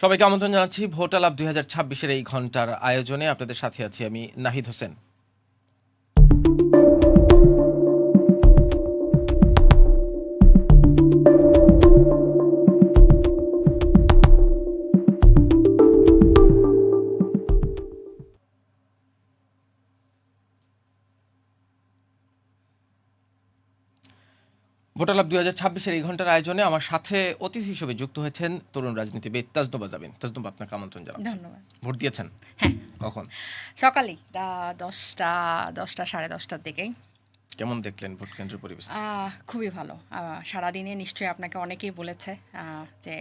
সবাইকে আমন্ত্রণ জানাচ্ছি ভোট আলাপ 2026-এর এই ঘন্টার আয়োজনে। আপনাদের সাথে আছি আমি নাহিদ হোসেন। ভোট আলাপ 2026-এর এই ঘন্টার আয়োজনে আমার সাথে অতিথি হিসেবে যুক্ত হয়েছেন তরুণ রাজনীতিবিদ তাজনুবা জাবিন। তাজনুবা, আপনাকে আমন্ত্রণ জানাচ্ছি। ধন্যবাদ। ভোট দিয়েছেন? হ্যাঁ, কখন? সকালেই 10টা 10টা সাড়ে 10টার দিকেই। কেমন দেখলেন ভোট কেন্দ্রের পরিবেশ? খুবই ভালো। সারাদিনে নিশ্চয়ই আপনাকে অনেকেই বলেছে যে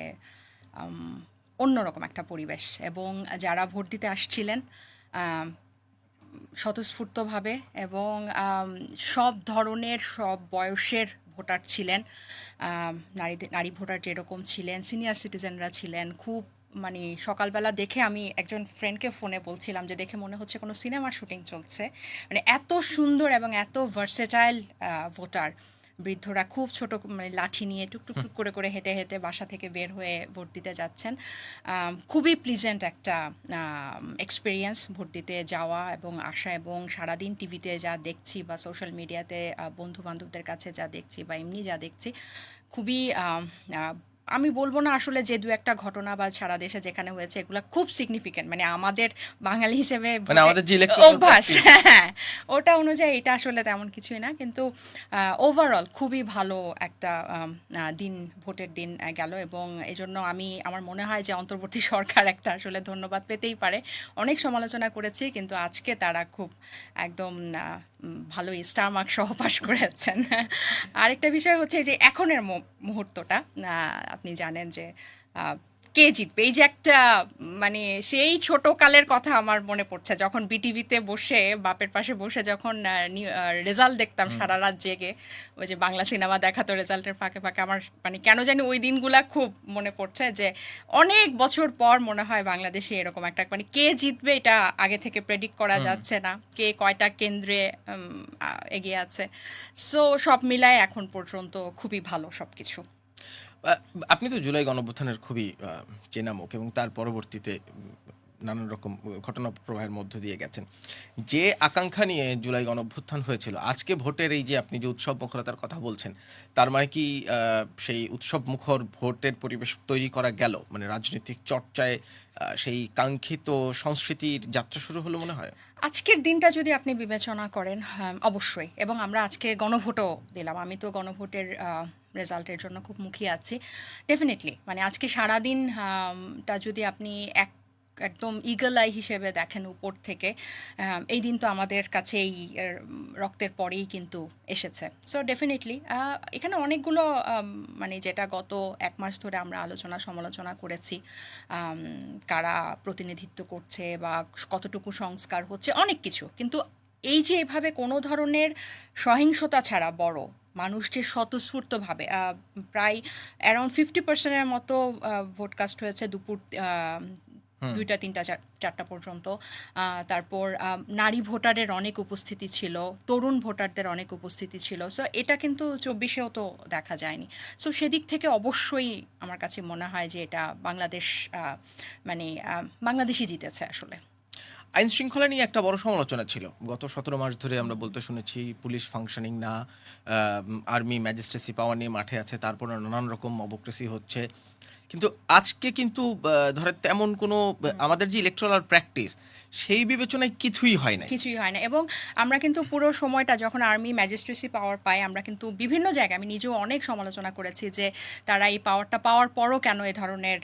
অন্যরকম একটা পরিবেশ, এবং যারা ভোট দিতে আসছিলেন আহ, স্বতঃস্ফূর্তভাবে, এবং সব ধরনের সব বয়সের ভোটার ছিলেন। নারী ভোটার যেরকম ছিলেন, সিনিয়র সিটিজেনরা ছিলেন। খুব মানে সকালবেলা দেখে আমি একজন ফ্রেন্ডকে ফোনে বলছিলাম যে দেখে মনে হচ্ছে কোনো সিনেমা শুটিং চলছে। মানে এত সুন্দর এবং এত ভার্সেটাইল ভোটার। বৃদ্ধরা খুব ছোট মানে লাঠি নিয়ে টুকটুক টুক করে করে হেঁটে হেঁটে বাসা থেকে বের হয়ে ভোট দিতে যাচ্ছেন। খুবই প্লিজেন্ট একটা এক্সপিরিয়েন্স ভোট দিতে যাওয়া এবং আসা, এবং সারাদিন টিভিতে যা দেখছি বা সোশ্যাল মিডিয়াতে বন্ধু বান্ধবদের কাছে যা দেখছি বা এমনি যা দেখছি, খুবই আমি বলবো না আসলে যে দু একটা ঘটনা বা সারা দেশে যেখানে হয়েছে এগুলো খুব সিগনিফিক্যান্ট, মানে আমাদের বাঙালি হিসেবে মানে আমাদের যে electoral অভ্যাস, practice। হ্যাঁ, ওটা অনুযায়ী এটা আসলে তেমন কিছুই না, কিন্তু ওভারঅল খুবই ভালো একটা দিন, ভোটের দিন গেল। এবং এজন্য আমার মনে হয় যে অন্তর্বর্তী সরকার একটা আসলে ধন্যবাদ পেতেই পারে। অনেক সমালোচনা করেছি, কিন্তু আজকে তারা খুব একদম ভালোই স্টার মার্ক সহ পাশ করেছেন। আরেকটা বিষয় হচ্ছে যে এখনের মুহূর্তটা, আপনি জানেন যে কে জিতবে, এই যে একটা মানে সেই ছোটকালের কথা আমার মনে পড়ছে, যখন বিটিভিতে বসে বাপের পাশে বসে যখন রেজাল্ট দেখতাম সারা রাত জেগে, ওই যে বাংলা সিনেমা দেখাতো রেজাল্টের ফাঁকে ফাঁকে, আমার মানে কেন জানি ওই দিনগুলা খুব মনে পড়ছে, যে অনেক বছর পর মনে হয় বাংলাদেশে এরকম একটা, মানে কে জিতবে এটা আগে থেকে প্রেডিক্ট করা যাচ্ছে না, কে কয়টা কেন্দ্রে এগিয়ে আছে। সো সব মিলায় এখন পর্যন্ত খুবই ভালো সব কিছু। আপনি তো জুলাই গণঅভ্যুত্থানের খুবই চেনা মুখ, এবং তার পরবর্তীতে নানান রকম ঘটনা প্রবাহের মধ্য দিয়ে গেছেন। যে আকাঙ্ক্ষা নিয়ে জুলাই গণঅভ্যুত্থান হয়েছিল, আজকে ভোটের এই যে আপনি যে উৎসব মুখরতার কথা বলছেন, তার মানে কি সেই উৎসব মুখর ভোটের পরিবেশ তৈরি করা গেল? মানে রাজনৈতিক চর্চায় সেই কাঙ্ক্ষিত সংস্কৃতির যাত্রা শুরু হলো মনে হয়? আজকের দিনটা যদি আপনি বিবেচনা করেন, হ্যাঁ, অবশ্যই। এবং আমরা আজকে গণভোটও দিলাম। আমি তো গণভোটের রেজাল্টের জন্য খুব মুখিয়ে আছি। ডেফিনেটলি মানে আজকে সারাদিন টা যদি আপনি একদম ইগল আই হিসেবে দেখেন উপর থেকে, এই দিন তো আমাদের কাছে এই রক্তের পরেই কিন্তু এসেছে। সো ডেফিনেটলি এখানে অনেকগুলো মানে যেটা গত 1 মাস ধরে আমরা আলোচনা সমালোচনা করেছি, কারা প্রতিনিধিত্ব করছে বা কতটুকু সংস্কার হচ্ছে, অনেক কিছু। কিন্তু এই যে এভাবে কোনো ধরনের সহিংসতা ছাড়া বড় মানুষ যে স্বতঃস্ফূর্তভাবে প্রায় অ্যারাউন্ড 50%-এর মতো ভোটকাস্ট হয়েছে দুপুর 2টা 3টা 4টা পর্যন্ত। তারপর নারী ভোটারের অনেক উপস্থিতি ছিল, তরুণ ভোটারদের অনেক উপস্থিতি ছিল। সো এটা কিন্তু 24-এও তো দেখা যায়নি। সো সেদিক থেকে অবশ্যই আমার কাছে মনে হয় যে এটা বাংলাদেশ মানে বাংলাদেশই জিতেছে আসলে। আইন শৃঙ্খলা নিয়ে একটা বড় সমালোচনা ছিল গত 17 মাস ধরে। আমরা বলতে শুনেছি পুলিশ ফাংশনিং না, আর্মি ম্যাজিস্ট্রেসি পাওয়ার নিয়ে মাঠে আছে, তারপর নানান রকম অবক্রেসি হচ্ছে। কিন্তু আজকে কিন্তু ধরেন তেমন কোনো আমাদের যে ইলেকট্রাল প্র্যাকটিস, সেই বিবেচনায় কিছুই হয় নাই। কিছুই হয় না। এবং আমরা কিন্তু পুরো সময়টা যখন আর্মি ম্যাজিস্ট্রেসি পাওয়ার পায়, আমরা কিন্তু বিভিন্ন জায়গায়, আমি নিজেও অনেক সমালোচনা করেছি যে তারা এই পাওয়ারটা পাওয়ার পরও কেন এ ধরনের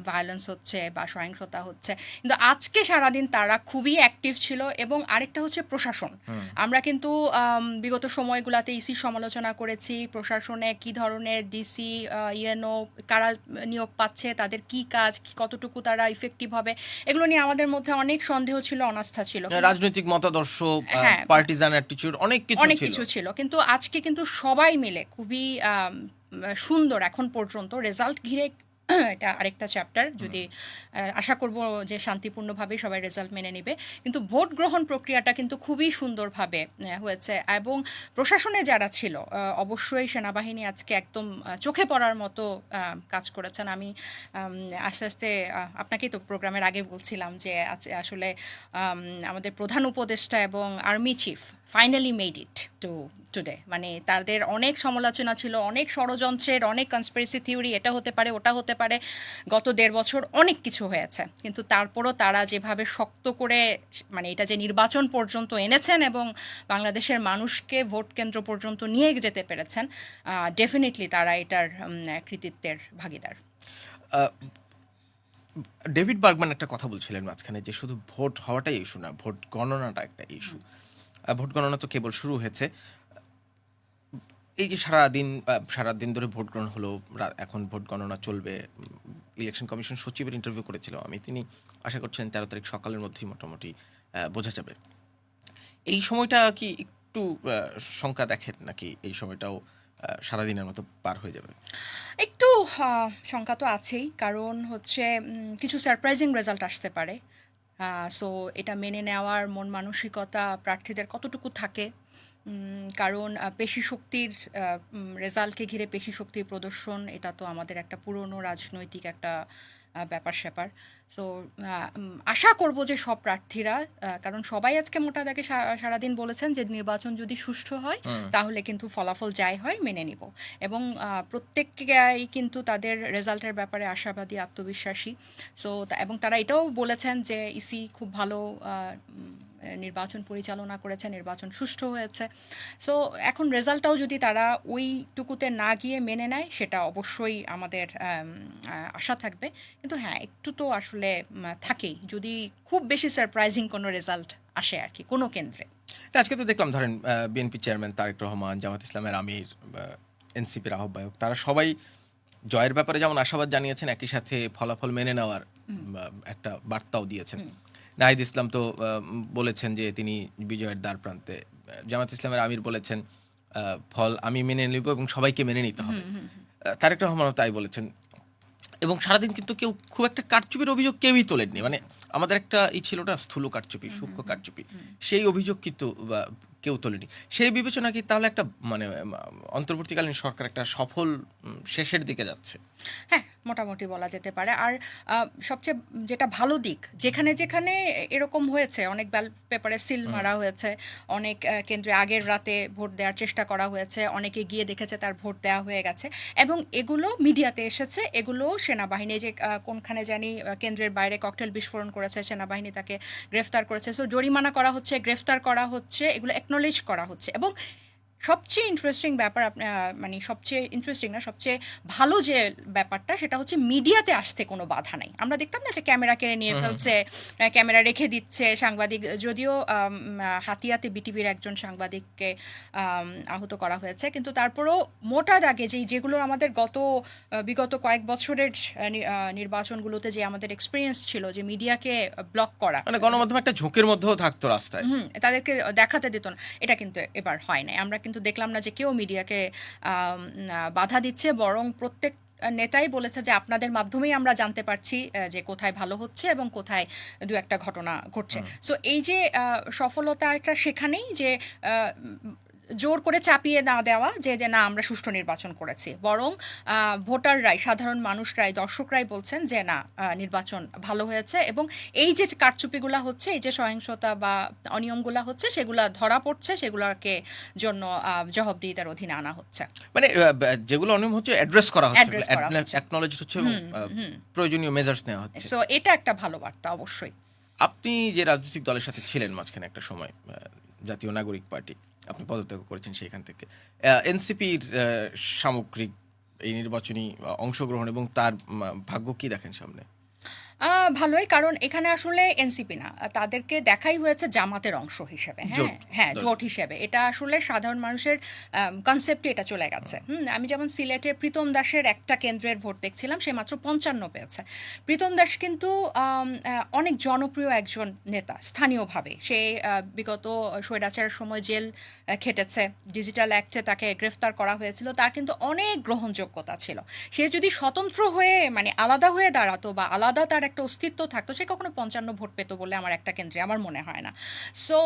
ভায়োলেন্স হচ্ছে বা সহিংসতা হচ্ছে। কিন্তু আজকে সারাদিন তারা খুবই অ্যাক্টিভ ছিল। এবং আরেকটা হচ্ছে প্রশাসন। আমরা কিন্তু বিগত সময়গুলোতে ইসির সমালোচনা করেছি, প্রশাসনে কি ধরনের ডিসি, ইএনও কারা নিয়োগ পাচ্ছে, তাদের কি কাজ, কতটুকু তারা ইফেক্টিভ হবে, এগুলো নিয়ে আমাদের মধ্যে অনেক সন্দেহ ছিল, অনাস্থা ছিল। রাজনৈতিক মতাদর্শ, হ্যাঁ, পার্টিজান অ্যাটিটিউড, অনেক কিছু ছিল। কিন্তু আজকে কিন্তু সবাই মিলে খুবই সুন্দর এখন পর্যন্ত রেজাল্ট ঘিরে এটা আরেকটা চ্যাপ্টার, যদি আশা করব যে শান্তিপূর্ণভাবে সবাই রেজাল্ট মেনে নেবে। কিন্তু ভোট গ্রহণ প্রক্রিয়াটা কিন্তু খুবই সুন্দরভাবে হয়েছে, এবং প্রশাসনে যারা ছিল অবশ্যই সেনাবাহিনী আজকে একদম চোখে পড়ার মতো কাজ করেছেন। আমি আস্তে আস্তে আপনাকেই তো প্রোগ্রামের আগে বলছিলাম যে আসলে আমাদের প্রধান উপদেষ্টা এবং army chief finally made it two today. মানে তাদের অনেক সমালোচনা ছিল, অনেক ষড়যন্ত্রের, অনেক কনস্পিরেসি থিওরি, এটা হতে পারে ওটা হতে পারে, গত 1.5 বছর অনেক কিছু হয়েছে, কিন্তু তারপরও তারা যেভাবে শক্ত করে মানে এটা যে নির্বাচন পর্যন্ত এনেছেন এবং বাংলাদেশের মানুষকে ভোট কেন্দ্র পর্যন্ত নিয়ে যেতে পেরেছেন, ডেফিনেটলি তারা এটার কৃতিত্বের ভাগিদার। আহ, ডেভিড বার্গম্যান একটা কথা বলছিলেন মাঝখানে যে শুধু ভোট হওয়াটাই ইস্যু না, ভোট গণনাটা একটা ইস্যু। ভোট গণনা তো কেবল শুরু হয়েছে। এই যে সারাদিন ধরে ভোট গ্রহণ হলো, এখন ভোট গণনা চলবে। ইলেকশন কমিশন সচিবের ইন্টারভিউ করেছিলাম আমি, তিনি আশা করছেন 13 তারিখ সকালের মধ্যেই মোটামুটি বোঝা যাবে। এই সময়টা কি একটু শঙ্কা দেখেন, নাকি এই সময়টাও সারাদিনের মতো পার হয়ে যাবে? একটু শঙ্কা তো আছেই, কারণ হচ্ছে কিছু সারপ্রাইজিং রেজাল্ট আসতে পারে। সো এটা মেনে নেওয়ার মন মানসিকতা প্রার্থীদের কতটুকু থাকে, কারণ পেশি শক্তির রেজাল্টকে ঘিরে পেশি শক্তির প্রদর্শন, এটা তো আমাদের একটা পুরনো রাজনৈতিক একটা ব্যাপার স্যাপার। সো আশা করব যে সব প্রার্থীরা, কারণ সবাই আজকে মোটা দাগে সারাদিন বলেছেন যে নির্বাচন যদি সুষ্ঠু হয় তাহলে কিন্তু ফলাফল যাই হয় মেনে নিব, এবং প্রত্যেকেই কিন্তু তাদের রেজাল্টের ব্যাপারে আশাবাদী, আত্মবিশ্বাসী। সো এবং তারা এটাও বলেছেন যে ইসি খুব ভালো নির্বাচন পরিচালনা করেছে, নির্বাচন সুষ্ঠু হয়েছে। সো এখন রেজাল্টটাও যদি তারা ওইটুকুতে না গিয়ে মেনে নেয়, সেটা অবশ্যই আমাদের আশা থাকবে। কিন্তু হ্যাঁ, একটু তো আসলে থাকেই, যদি খুব বেশি সারপ্রাইজিং কোনো রেজাল্ট আসে আর কি কোনো কেন্দ্রে। আজকে তো দেখলাম, ধরেন বিএনপি চেয়ারম্যান তারেক রহমান, জামাত ইসলামের আমির, এনসিপির আহ্বায়ক, তারা সবাই জয়ের ব্যাপারে যেমন আশাবাদ জানিয়েছেন, একই সাথে ফলাফল মেনে নেওয়ার একটা বার্তাও দিয়েছেন। নাহিদ ইসলাম তো বলেছেন যে তিনি বিজয়ের দ্বার প্রান্তে। জামাত ইসলামের আমির বলেছেন ফল আমি মেনে নিব এবং সবাইকে মেনে নিতে হবে। তারেক রহমানও তাই বলেছেন। এবং সারাদিন কিন্তু কেউ খুব একটা কারচুপির অভিযোগ কেউই তোলেননি। মানে আমাদের একটা ছিল না, স্থূল কারচুপি, সূক্ষ্ম কারচুপি, সেই অভিযোগ কিন্তু কেউ তোলেনি। সেই বিবেচনা কি তাহলে একটা মানে অন্তর্বর্তীকালীন সরকার একটা সফল শেষের দিকে যাচ্ছে? হ্যাঁ, মোটামুটি বলা যেতে পারে। আর সবচেয়ে যেটা ভালো দিক, যেখানে যেখানে এরকম হয়েছে, অনেক ব্যালট পেপারে সিল মারা হয়েছে, অনেক কেন্দ্রে আগের রাতে ভোট দেওয়ার চেষ্টা করা হয়েছে, অনেকে গিয়ে দেখেছে তার ভোট দেওয়া হয়ে গেছে, এবং এগুলো মিডিয়াতে এসেছে। এগুলো সেনাবাহিনী যে কোনখানে জানি কেন্দ্রের বাইরে ককটেল বিস্ফোরণ করেছে, সেনাবাহিনী তাকে গ্রেফতার করেছে। সো জরিমানা করা হচ্ছে, গ্রেফতার করা হচ্ছে, এগুলো অ্যাকনোলেজ করা হচ্ছে। এবং সবচেয়ে ইন্টারেস্টিং ব্যাপার, মানে সবচেয়ে ইন্টারেস্টিং না, সবচেয়ে ভালো যে ব্যাপারটা, সেটা হচ্ছে মিডিয়াতে আসতে কোনো বাধা নাই। আমরা দেখতাম না যে ক্যামেরা কেড়ে নিয়ে ফেলছে, ক্যামেরা রেখে দিচ্ছে সাংবাদিক, যদিও হাতিয়াতে বিটিভির একজন সাংবাদিককে আহত করা হয়েছে, কিন্তু তারপরেও মোটা দাগে যেগুলো আমাদের বিগত কয়েক বছরের নির্বাচনগুলোতে যে আমাদের এক্সপিরিয়েন্স ছিল, যে মিডিয়াকে ব্লক করা, মানে গণমাধ্যম একটা ঝুঁকির মধ্যেও থাকতো রাস্তায়, তাদেরকে দেখাতে দিত না, এটা কিন্তু এবার হয় নাই। আমরা কিন্তু দেখলাম না যে কেউ মিডিয়াকে বাধা দিচ্ছে, বরং প্রত্যেক নেতাই বলেছে যে আপনাদের মাধ্যমেই আমরা জানতে পারছি যে কোথায় ভালো হচ্ছে এবং কোথায় দু একটা ঘটনা ঘটছে। সো এই যে সফলতা একটা সেখানেই, যে জোর করে চাপিয়ে না দেওয়া যে না আমরা সুষ্ঠু নির্বাচন করেছি, বরং ভোটাররাই, সাধারণ মানুষরাই, দর্শকরাই বলছেন যে না, নির্বাচন ভালো হয়েছে, এবং এই যে কারচুপিগুলা হচ্ছে, এই যে সহিংসতা বা অনিয়মগুলা হচ্ছে, সেগুলা ধরা পড়ছে, সেগুলোকে জন্য জবাবদিহিতার অধীনে আনা হচ্ছে। মানে যেগুলো অনিয়ম হচ্ছে অ্যাড্রেস করা হচ্ছে, অ্যাকনলেজ হচ্ছে এবং প্রয়োজনীয় মেজার্স নেওয়া হচ্ছে। সো এটা একটা ভালো বার্তা অবশ্যই। আপনি যে রাজনৈতিক দলের সাথে ছিলেন মাঝখানে একটা সময়, জাতীয় নাগরিক পার্টি, আপনি পদত্যাগ করেছেন সেখান থেকে, এনসিপির সামগ্রিক এই নির্বাচনী অংশগ্রহণ এবং তার ভাগ্য কি দেখেন সামনে? ভালোই, কারণ এখানে আসলে এনসিপি না, তাদেরকে দেখাই হয়েছে জামাতের অংশ হিসেবে। জোট। হ্যাঁ, হ্যাঁ, জোট। জোট হিসেবে। এটা আসলে সাধারণ মানুষের কনসেপ্টে এটা চলে গেছে। আমি যেমন সিলেটে প্রীতম দাসের একটা কেন্দ্রের ভোট দেখছিলাম, সে মাত্র 55 পেয়েছে। প্রীতম দাস কিন্তু অনেক জনপ্রিয় একজন নেতা স্থানীয়ভাবে। সে বিগত স্বৈরাচারের সময় জেল খেটেছে, ডিজিটাল অ্যাক্টে তাকে গ্রেফতার করা হয়েছিল, তার কিন্তু অনেক গ্রহণযোগ্যতা ছিল। সে যদি স্বতন্ত্র হয়ে মানে আলাদা হয়ে দাঁড়াতো বা আলাদা তার একটা অস্তিত্ব থাকতো, সে কখনো 55 ভোট পেতো বলে আমার একটা কেন্দ্রে আমার মনে হয় না। সো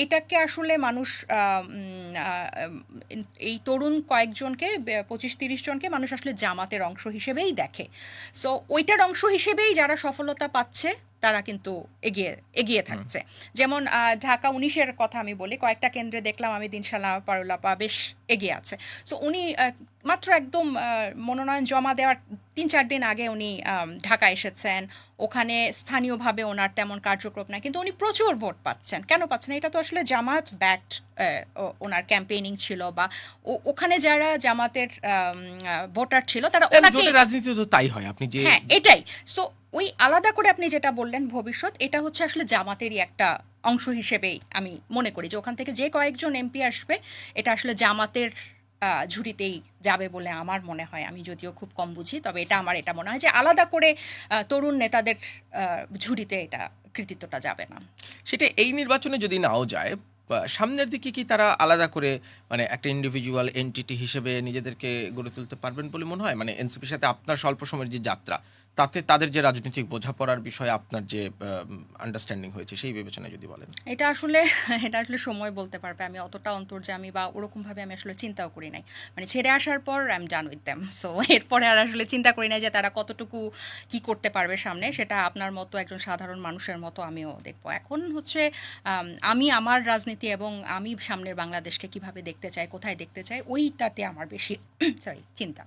এটাকে আসলে মানুষ এই তরুণ কয়েকজনকে 25-30 জনকে মানুষ আসলে জামাতের অংশ হিসেবেই দেখে। সো ওইটার অংশ হিসেবেই যারা সফলতা পাচ্ছে তারা কিন্তু এগিয়ে এগিয়ে থাকছে। যেমন ঢাকা 19-এর কথা আমি বলি, কয়েকটা কেন্দ্রে দেখলাম আমি দিনশালা পারুলাপা বেশ এগিয়ে আছে। সো উনি মাত্র একদম মনোনয়ন জমা দেওয়ার 3-4 দিন আগে উনি ঢাকা এসেছেন। ওখানে স্থানীয়ভাবে ওনার তেমন কার্যক্রম নাই, কিন্তু উনি প্রচুর ভোট পাচ্ছেন। কেন পাচ্ছেন? এটা তো আসলে জামাত ব্যাকড ওনার ক্যাম্পেইনিং ছিল, বা ওখানে যারা জামাতের ভোটার ছিল তারা ওনাকে। জোটের রাজনীতি তো তাই হয়, আপনি যে হ্যাঁ, এটাই। সো ওই আলাদা করে আপনি যেটা বললেন ভবিষ্যৎ, এটা হচ্ছে আসলে জামাতেরই একটা অংশ হিসেবেই আমি মনে করি যে ওখান থেকে যে কয়েকজন এমপি আসবে এটা আসলে জামাতের ঝুড়িতেই যাবে বলে আমার মনে হয়। আমি যদিও খুব কম বুঝি, তবে এটা মনে হয় যে আলাদা করে তরুণ নেতাদের ঝুড়িতে এটা কৃতিত্বটা যাবে না। সেটা এই নির্বাচনে যদি নাও যায়, সামনের দিকে কি তারা আলাদা করে মানে একটা ইন্ডিভিজুয়াল এন্টিটি হিসেবে নিজেদেরকে গড়ে তুলতে পারবেন বলে মনে হয়? মানে এনসিপির সাথে আপনার স্বল্প সময়ের যে যাত্রা, তাতে তাদের যে রাজনৈতিক বোঝাপড়ার বিষয়ে আপনার যে আন্ডারস্ট্যান্ডিং হয়েছে সেই বিবেচনায় যদি বলেন। এটা আসলে এটা আসলে সময় বলতে পারবে। আমি অতটা অন্তর্যামী বা ওরকমভাবে আমি আসলে চিন্তাও করি নাই। মানে ছেড়ে আসার পর I am done with them. So এরপরে আর আসলে চিন্তা করি নাই যে তারা কতটুকু কি করতে পারবে সামনে। সেটা আপনার মতো একজন সাধারণ মানুষের মতো আমিও দেখব। এখন হচ্ছে আমি আমার রাজনীতি এবং আমি সামনের বাংলাদেশকে কিভাবে দেখতে চাই, কোথায় দেখতে চাই, ওইটাতে আমার বেশি সরি চিন্তা।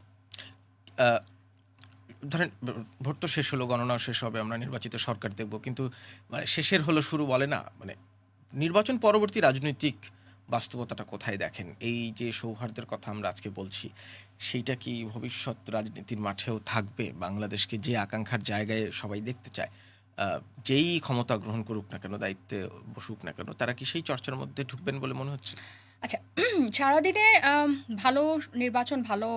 আহ, ধরেন ভোট তো শেষ হলো, গণনাও শেষ হবে, আমরা নির্বাচিত সরকার দেখব, কিন্তু মানে শেষের হলো শুরু বলে না, মানে নির্বাচন পরবর্তী রাজনৈতিক বাস্তবতাটা কোথায় দেখেন? এই যে সৌহার্দ্যের কথা আমরা আজকে বলছি, সেইটা কি ভবিষ্যৎ রাজনীতির মাঠেও থাকবে? বাংলাদেশকে যে আকাঙ্ক্ষার জায়গায় সবাই দেখতে চায়, যেই ক্ষমতা গ্রহণ করুক না কেন, দায়িত্বে বসুক না কেন, তারা কি সেই চর্চার মধ্যে ঢুকবেন বলে মনে হচ্ছে? আচ্ছা, সারাদিনে ভালো নির্বাচন, ভালো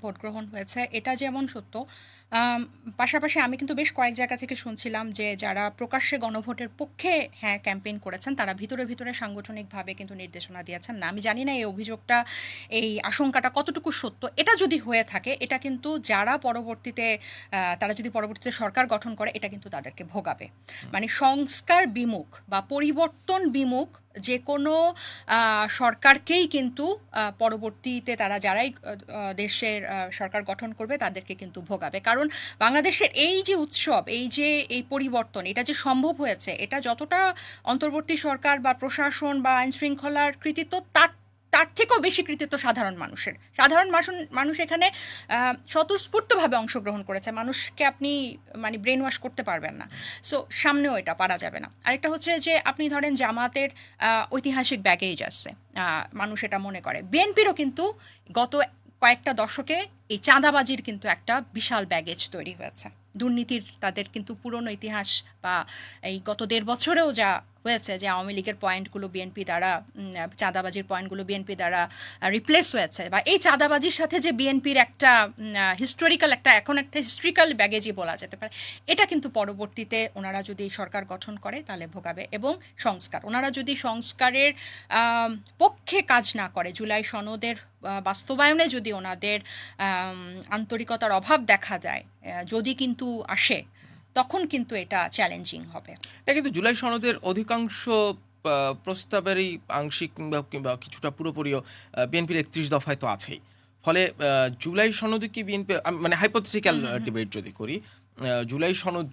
ভোট গ্রহণ হয়েছে, এটা যেমন সত্য। আম পাশাপাশি আমি কিন্তু বেশ কয়েক জায়গা থেকে শুনছিলাম যে যারা প্রকাশ্যে গণভোটের পক্ষে হ্যাঁ ক্যাম্পেইন করেছেন, তারা ভিতরে সাংগঠনিকভাবে কিন্তু নির্দেশনা দিয়েছেন না। আমি জানি না এই অভিযোগটা, এই আশঙ্কাটা কতটুকু সত্য। এটা যদি হয়ে থাকে, এটা কিন্তু যারা পরবর্তীতে তারা যদি পরবর্তীতে সরকার গঠন করে, এটা কিন্তু তাদেরকে ভোগাবে। মানে সংস্কার বিমুখ বা পরিবর্তন বিমুখ যে কোনো সরকারকেই কিন্তু পরবর্তীতে তারা যারাই দেশের সরকার গঠন করবে তাদেরকে কিন্তু ভোগাবে। কারণ বাংলাদেশের এই যে উৎসব, এই যে এই পরিবর্তন, এটা যে সম্ভব হয়েছে, এটা যতটা অন্তর্বর্তী সরকার বা প্রশাসন বা আইন শৃঙ্খলার কৃতিত্ব, তার তার থেকেও বেশি কৃতিত্ব সাধারণ মানুষের। সাধারণ মানুষ এখানে স্বতঃস্ফূর্তভাবে অংশগ্রহণ করেছে। মানুষকে আপনি মানে ব্রেন ওয়াশ করতে পারবেন না। সো সামনেও এটা পারা যাবে না। আরেকটা হচ্ছে যে আপনি ধরেন জামাতের ঐতিহাসিক ব্যাগেজ আছে, মানুষ এটা মনে করে। বিএনপিরও কিন্তু গত কয়েকটা দশকে এই চাঁদাবাজির কিন্তু একটা বিশাল ব্যাগেজ তৈরি হয়েছে। দুর্নীতির তাদের কিন্তু পুরনো ইতিহাস, বা এই গত 1.5 বছরেও যা হয়েছে, যে আওয়ামী লীগের পয়েন্টগুলো বিএনপি দ্বারা, চাঁদাবাজির পয়েন্টগুলো বিএনপি দ্বারা রিপ্লেস হয়েছে, বা এই চাঁদাবাজির সাথে যে বিএনপির একটা হিস্টোরিক্যাল এখন একটা হিস্ট্রিক্যাল ব্যাগেজই বলা যেতে পারে, এটা কিন্তু পরবর্তীতে ওনারা যদি সরকার গঠন করে তাহলে ভোগাবে। এবং সংস্কার, ওনারা যদি সংস্কারের পক্ষে কাজ না করে, জুলাই সনদের বাস্তবায়নে যদি ওনাদের আন্তরিকতার অভাব দেখা যায়, যদি কিন্তু আসে, তখন কিন্তু এটা চ্যালেঞ্জিং হবে। এটা কিন্তু জুলাই সনদের অধিকাংশ প্রস্তাবেরই আংশিক কিংবা কিংবা কিছুটা পুরোপুরিও বিএনপির 31 দফায় তো আছেই। ফলে জুলাই সনদে কি বিএনপি, মানে হাইপোথেটিক্যাল ডিবেট যদি করি, জুলাই সনদ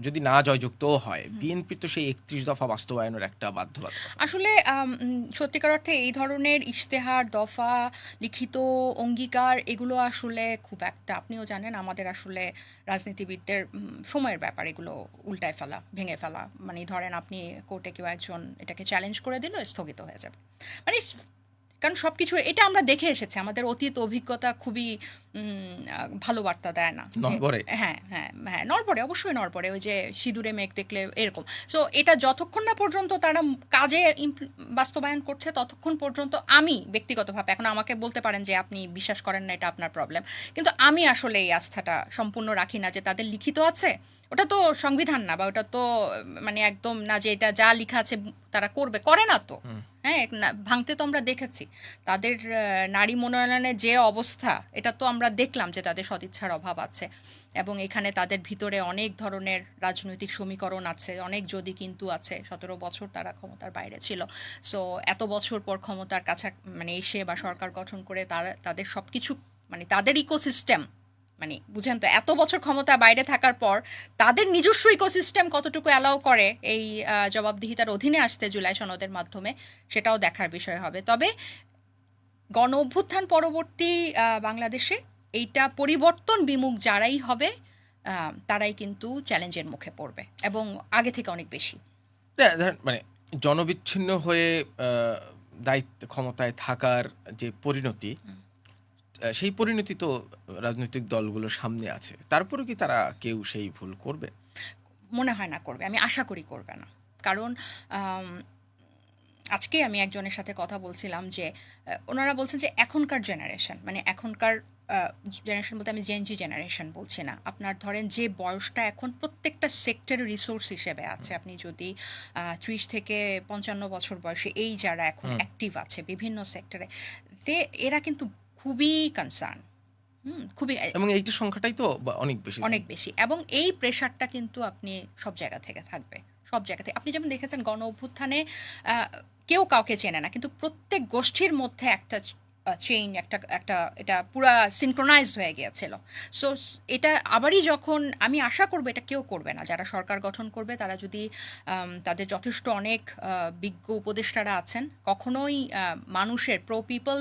যদি না জয়যুক্তও হয়, বিএনপির তো সেই 31 দফা বাস্তবায়নের একটা বাধ্যবাধকতা। আসলে সত্যিকার অর্থে এই ধরনের ইশতেহার, দফা, লিখিত অঙ্গীকার, এগুলো আসলে খুব একটা, আপনিও জানেন, আমাদের আসলে রাজনীতিবিদদের সময়ের ব্যাপার এগুলো উল্টায় ফেলা, ভেঙে ফেলা। মানে ধরেন আপনি কোর্টে কেউ একজন এটাকে চ্যালেঞ্জ করে দিল, স্থগিত হয়ে যাবে। মানে কারণ সব কিছু এটা আমরা দেখে এসেছি, আমাদের অতীত অভিজ্ঞতা খুবই ভালো বার্তা দেয় না যে নড়বড়ে। হ্যাঁ হ্যাঁ হ্যাঁ নড়বড়ে, অবশ্যই নড়বড়ে, ওই যে সিঁদুরে মেঘ দেখলে এরকম। সো এটা যতক্ষণ না পর্যন্ত তারা কাজে বাস্তবায়ন করছে ততক্ষণ পর্যন্ত আমি ব্যক্তিগতভাবে, এখন আমাকে বলতে পারেন যে আপনি বিশ্বাস করেন না, এটা আপনার প্রবলেম, কিন্তু আমি আসলে এই আস্থাটা সম্পূর্ণ রাখি না যে তাদের লিখিত আছে, ওটা তো সংবিধান না, বা ওটা তো মানে একদম না যে এটা যা লেখা আছে তারা করবে, করে না তো। হ্যাঁ, ভাঙতে তো আমরা দেখেছি তাদের নারী মনোনয়নের যে অবস্থা, এটা তো আমরা দেখলাম যে তাদের সদিচ্ছার অভাব আছে, এবং এখানে তাদের ভিতরে অনেক ধরনের রাজনৈতিক সমীকরণ আছে, অনেক যদি কিন্তু আছে। 17 বছর তারা ক্ষমতার বাইরে ছিল। সো এত বছর পর ক্ষমতার কাছে মানে এসে বা সরকার গঠন করে তারা তাদের সব কিছু মানে তাদের ইকোসিস্টেম, মানে বুঝেন তো, এত বছর ক্ষমতা বাইরে থাকার পর তাদের নিজস্ব ইকোসিস্টেম কতটুকু অ্যালাউ করে এই জবাবদিহিতার অধীনে আসতে জুলাই সনদের মাধ্যমে, সেটাও দেখার বিষয় হবে। তবে গণ অভ্যুত্থান পরবর্তী বাংলাদেশে এইটা পরিবর্তন বিমুখ যারাই হবে তারাই কিন্তু চ্যালেঞ্জের মুখে পড়বে, এবং আগে থেকে অনেক বেশি। ধরেন মানে জনবিচ্ছিন্ন হয়ে দায়িত্ব ক্ষমতায় থাকার যে পরিণতি, সেই পরিণতি তো রাজনৈতিক দলগুলোর সামনে আছে। তারপরেও কি তারা কেউ সেই ভুল করবে? মনে হয় না করবে, আমি আশা করি করবে না। কারণ আজকে আমি একজনের সাথে কথা বলছিলাম যে ওনারা বলছেন যে এখনকার জেনারেশন, মানে এখনকার জেনারেশন বলতে আমি জেনজি জেনারেশন বলছি না, আপনার ধরেন যে বয়সটা এখন প্রত্যেকটা সেক্টরের রিসোর্স হিসেবে আছে, আপনি যদি 30 থেকে 55 বছর বয়সে এই যারা এখন অ্যাক্টিভ আছে বিভিন্ন সেক্টরে, এরা কিন্তু খুবই কনসার্ন, খুবই, এবং এইটার সংখ্যাটাই তো অনেক বেশি। অনেক বেশি, এবং এই প্রেশারটা কিন্তু আপনি সব জায়গা থেকে থাকবে, সব জায়গা থেকে। আপনি যেমন দেখেছেন গণ অভ্যুত্থানে কেউ কাউকে চেনে না, কিন্তু প্রত্যেক গোষ্ঠীর মধ্যে একটা চেইন, একটা একটা এটা পুরা সিনক্রোনাইজ হয়ে গিয়েছিল। সো এটা আবারই যখন, আমি আশা করবো এটা কেউ করবে না, যারা সরকার গঠন করবে তারা যদি তাদের যথেষ্ট অনেক বিজ্ঞ উপদেষ্টারা আছেন, কখনোই মানুষের প্রো পিপল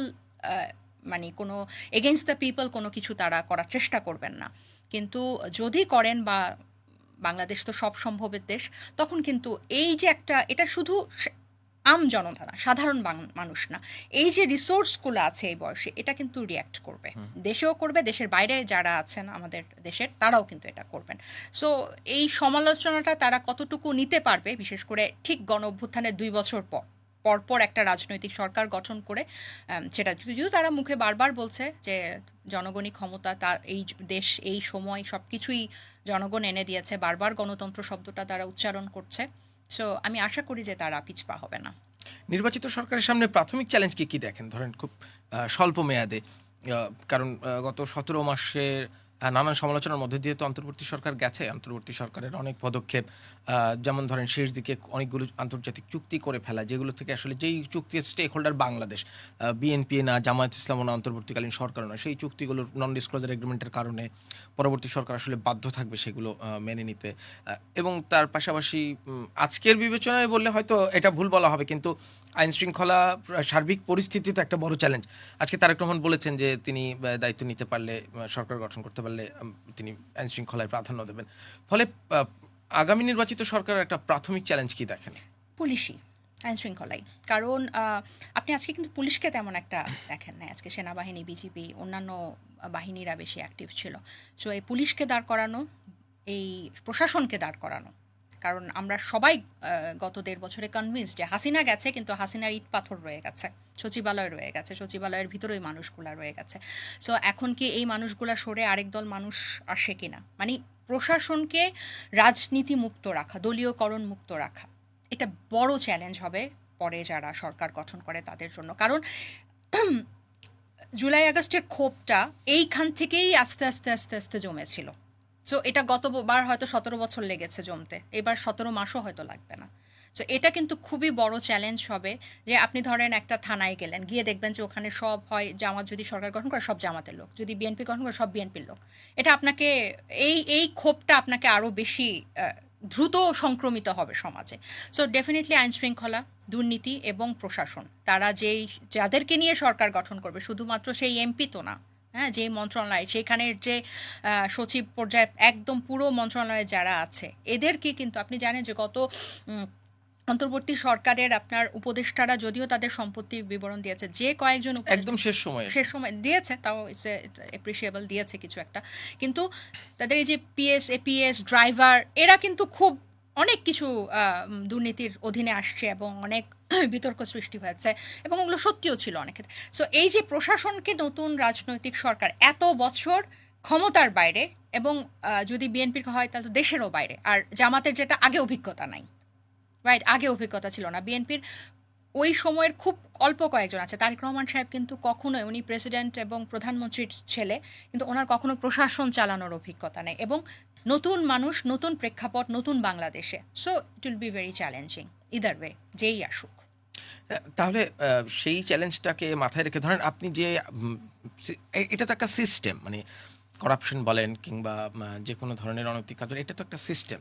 মানে কোনো এগেনস্ট দ্য পিপল কোনো কিছু তারা করার চেষ্টা করবেন না। কিন্তু যদি করেন, বা বাংলাদেশ তো সব সম্ভবের দেশ, তখন কিন্তু এই যে একটা, এটা শুধু আম জনতা না, সাধারণ মানুষ না, এই যে রিসোর্সগুলো আছে এই বয়সে, এটা কিন্তু রিয়্যাক্ট করবে, দেশেও করবে, দেশের বাইরে যারা আছেন আমাদের দেশের তারাও কিন্তু এটা করবেন। সো এই সমালোচনাটা তারা কতটুকু নিতে পারবে, বিশেষ করে ঠিক গণ অভ্যুত্থানের 2 বছর পরপর একটা রাজনৈতিক সরকার গঠন করে, সেটা যদিও তারা মুখে বারবার বলছে যে জনগণই ক্ষমতা, তার এই দেশ এই সময় সব কিছুই জনগণ এনে দিয়েছে, বারবার গণতন্ত্র শব্দটা তারা উচ্চারণ করছে। সো আমি আশা করি যে তারা পিছপা হবে না। নির্বাচিত সরকারের সামনে প্রাথমিক চ্যালেঞ্জ কি দেখেন, ধরেন খুব স্বল্প মেয়াদে? কারণ গত 17 মাসের নানান সমালোচনার মধ্যে দিয়ে তো অন্তর্বর্তী সরকার গেছে। অন্তর্বর্তী সরকারের অনেক পদক্ষেপ, যেমন ধরেন শেষ দিকে অনেকগুলো আন্তর্জাতিক চুক্তি করে ফেলা, যেগুলো থেকে আসলে যেই চুক্তির স্টেক হোল্ডার বাংলাদেশ, বিএনপি না, জামায়াত ইসলামও না, অন্তর্বর্তীকালীন সরকারও না, সেই চুক্তিগুলোর নন ডিসক্লোজার এগ্রিমেন্টের কারণে পরবর্তী সরকার আসলে বাধ্য থাকবে সেগুলো মেনে নিতে। এবং তার পাশাপাশি আজকের বিবেচনায় বললে হয়তো এটা ভুল বলা হবে, কিন্তু আইন শৃঙ্খলা সার্বিক পরিস্থিতি তো একটা বড় চ্যালেঞ্জ। আজকে তারেক রহমান বলেছেন যে তিনি দায়িত্ব নিতে পারলে, সরকার গঠন করতে পারলে তিনি আইন শৃঙ্খলায় প্রাধান্য দেবেন। ফলে আগামী নির্বাচিত সরকারের একটা প্রাথমিক চ্যালেঞ্জ কি দেখেন? পুলিশই, আইন শৃঙ্খলাই। কারণ আপনি আজকে কিন্তু পুলিশকে তেমন একটা দেখেন না, আজকে সেনাবাহিনী, বিজিবি, অন্যান্য বাহিনীরা বেশি অ্যাক্টিভ ছিল। সো এই পুলিশকে দাঁড় করানো, এই প্রশাসনকে দাঁড় করানো, কারণ আমরা সবাই গত 1.5 বছরে কনভিন্স যে হাসিনা গেছে, কিন্তু হাসিনার ইট পাথর রয়ে গেছে, সচিবালয় রয়ে গেছে, সচিবালয়ের ভিতরে ওই মানুষগুলা রয়ে গেছে। সো এখন কি এই মানুষগুলা সরে আরেক দল মানুষ আসে কিনা, মানে প্রশাসনকে রাজনীতি মুক্ত রাখা, দলীয়করণ মুক্ত রাখা, এটা বড় চ্যালেঞ্জ হবে পরে যারা সরকার গঠন করে তাদের জন্য। কারণ জুলাই আগস্টের ক্ষোভটা এইখান থেকেই আস্তে আস্তে আস্তে আস্তে জমেছিল। সো এটা গতবার হয়তো 17 বছর লেগেছে জমতে, এবার 17 মাসও হয়তো লাগবে না। সো এটা কিন্তু খুবই বড় চ্যালেঞ্জ হবে, যে আপনি ধরেন একটা থানায় গেলেন, গিয়ে দেখবেন যে ওখানে সব হয় জামাত, যদি সরকার গঠন করে সব জামাতের লোক, যদি বিএনপি গঠন করে সব বিএনপির লোক। এটা আপনাকে এই ক্ষোভটা আপনাকে আরও বেশি দ্রুত সংক্রমিত হবে সমাজে। সো ডেফিনেটলি আইন শৃঙ্খলা, দুর্নীতি এবং প্রশাসন, তারা যাদেরকে নিয়ে সরকার গঠন করবে, শুধুমাত্র সেই এমপি তো না, হ্যাঁ, যে মন্ত্রণালয়, সেখানের যে সচিব পর্যায়ে একদম পুরো মন্ত্রণালয়ে যারা আছে, এদেরকে কিন্তু আপনি জানেন যে গত অন্তর্বর্তী সরকারের আপনার উপদেষ্টারা যদিও তাদের সম্পত্তির বিবরণ দিয়েছে, যে কয়েকজন একদম শেষ সময়ে শেষ সময় দিয়েছে, তাও ইটস এপ্রিসিয়েবল দিয়েছে কিছু একটা, কিন্তু তাদের এই যে পিএস, এপিএস, ড্রাইভার, এরা কিন্তু খুব অনেক কিছু দুর্নীতির অধীনে আসছে এবং অনেক বিতর্ক সৃষ্টি হয়েছে এবং ওগুলো সত্যিও ছিল অনেক ক্ষেত্রে। সো এই যে প্রশাসনকে নতুন রাজনৈতিক সরকার এত বছর ক্ষমতার বাইরে, এবং যদি বিএনপির হয় তাহলে তো দেশেরও বাইরে, আর জামাতের যেটা আগে অভিজ্ঞতা নাই, রাইট, আগে অভিজ্ঞতা ছিল না বিএনপির, ওই সময়ের খুব অল্প কয়েকজন আছে। তারেক রহমান সাহেব কিন্তু কখনোই, উনি প্রেসিডেন্ট এবং প্রধানমন্ত্রীর ছেলে, কিন্তু ওনার কখনো প্রশাসন চালানোর অভিজ্ঞতা নেই, এবং নতুন মানুষ, নতুন প্রেক্ষাপট, নতুন বাংলাদেশে। So it will be very challenging either way, যেই আসুক। তাহলে সেই চ্যালেঞ্জটাকে মাথায় রেখে ধরেন আপনি যে এটা তো একটা সিস্টেম, মানে করাপশন বলেন কিংবা যে কোনো ধরনের অনৈতিক কাজ, এটা তো একটা সিস্টেম,